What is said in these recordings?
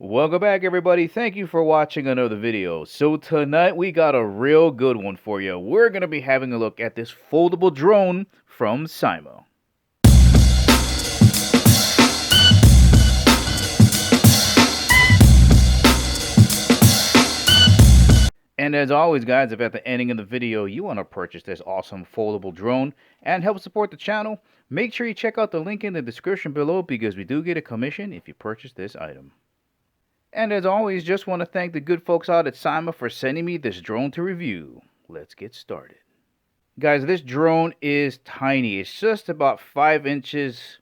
Welcome back, everybody. Thank you for watching another video. So tonight we got a real good one for you. We're going to be having a look at this foldable drone from Syma. And as always, guys, if at the ending of the video you want to purchase this awesome foldable drone and help support the channel, make sure you check out the link in the description below because we do get a commission if you purchase this item. And as always, just want to thank the good folks out at Syma for sending me this drone to review. Let's get started. Guys, this drone is tiny. It's just about 5 inches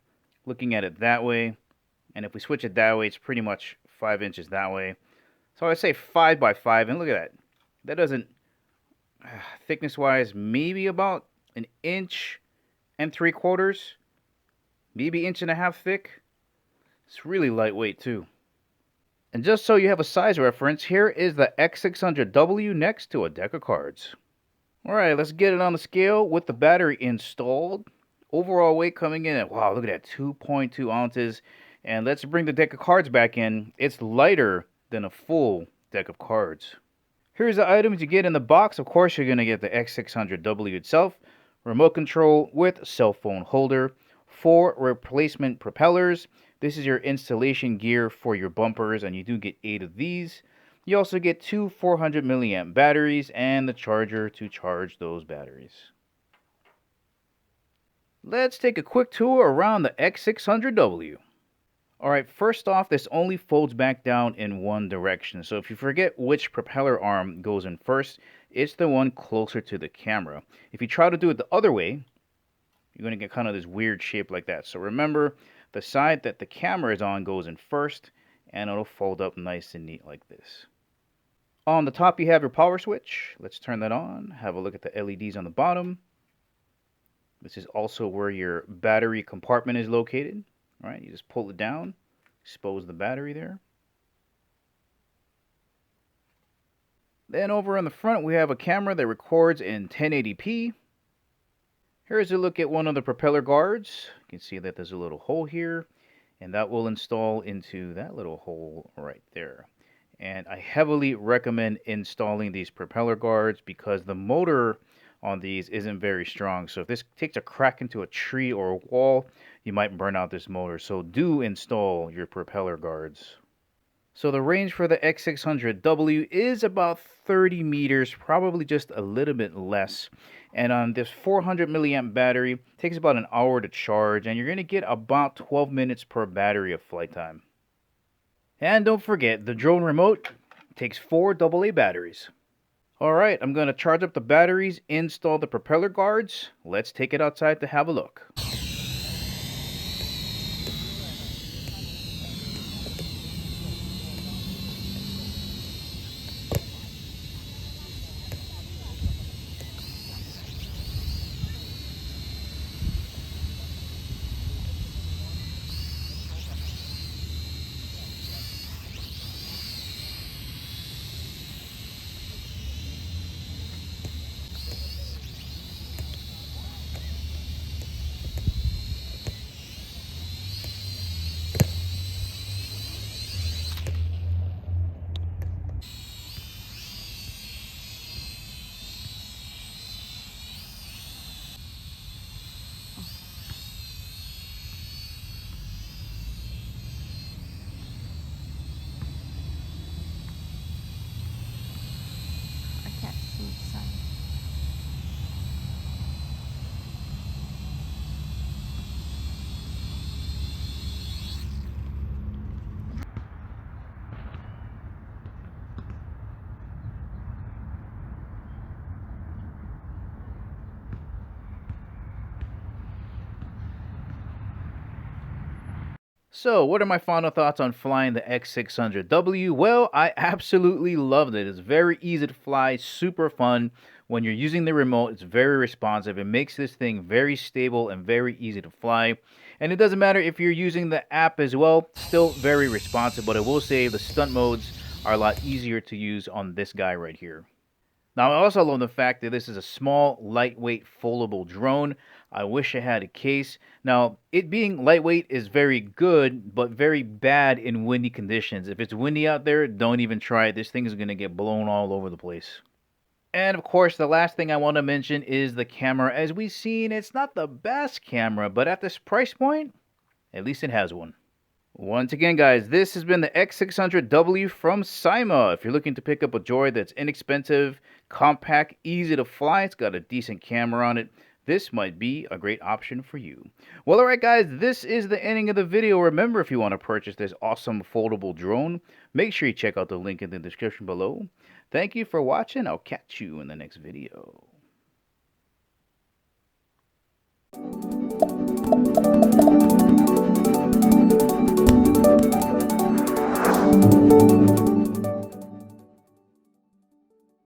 looking at it that way. And if we switch it that way, it's pretty much 5 inches that way. So I say 5 by 5, and look at that. That doesn't, thickness-wise, maybe about 1.75 inches. Maybe 1.5 inches thick. It's really lightweight too. And just so you have a size reference, here is the X600W next to a deck of cards. Alright, let's get it on the scale with the battery installed. Overall weight coming in at, wow, look at that, 2.2 ounces. And let's bring the deck of cards back in. It's lighter than a full deck of cards. Here's the items you get in the box. Of course, you're going to get the X600W itself, remote control with cell phone holder, 4 replacement propellers. This is your installation gear for your bumpers, and you do get 8 of these. You also get 2 400 milliamp batteries and the charger to charge those batteries. Let's take a quick tour around the X600W. Alright, first off, this only folds back down in one direction. So if you forget which propeller arm goes in first, it's the one closer to the camera. If you try to do it the other way, you're going to get kind of this weird shape like that. So remember, the side that the camera is on goes in first, and it'll fold up nice and neat like this. On the top, you have your power switch. Let's turn that on. Have a look at the LEDs on the bottom. This is also where your battery compartment is located. All right, you just pull it down, expose the battery there. Then over on the front, we have a camera that records in 1080p. Here's a look at one of the propeller guards. You can see that there's a little hole here, and that will install into that little hole right there. And I heavily recommend installing these propeller guards because the motor on these isn't very strong. So if this takes a crack into a tree or a wall, you might burn out this motor. So do install your propeller guards. So the range for the X600W is about 30 meters, probably just a little bit less. And on this 400 milliamp battery, it takes about an hour to charge, and you're going to get about 12 minutes per battery of flight time. And don't forget, the drone remote takes 4 AA batteries. Alright, I'm going to charge up the batteries, install the propeller guards. Let's take it outside to have a look. I can't see the sun. So, what are my final thoughts on flying the X600W? Well, I absolutely loved it. It's very easy to fly, super fun. When you're using the remote, it's very responsive. It makes this thing very stable and very easy to fly. And it doesn't matter if you're using the app as well, still very responsive. But I will say the stunt modes are a lot easier to use on this guy right here. Now, I also love the fact that this is a small, lightweight, foldable drone. I wish I had a case. Now, it being lightweight is very good, but very bad in windy conditions. If it's windy out there, don't even try it. This thing is going to get blown all over the place. And of course, the last thing I want to mention is the camera. As we've seen, it's not the best camera, but at this price point, at least it has one. Once again, guys, this has been the X600W from Syma. If you're looking to pick up a droid that's inexpensive, compact, easy to fly, it's got a decent camera on it, this might be a great option for you. Well, alright guys, this is the ending of the video. Remember, if you want to purchase this awesome foldable drone, make sure you check out the link in the description below. Thank you for watching. I'll catch you in the next video.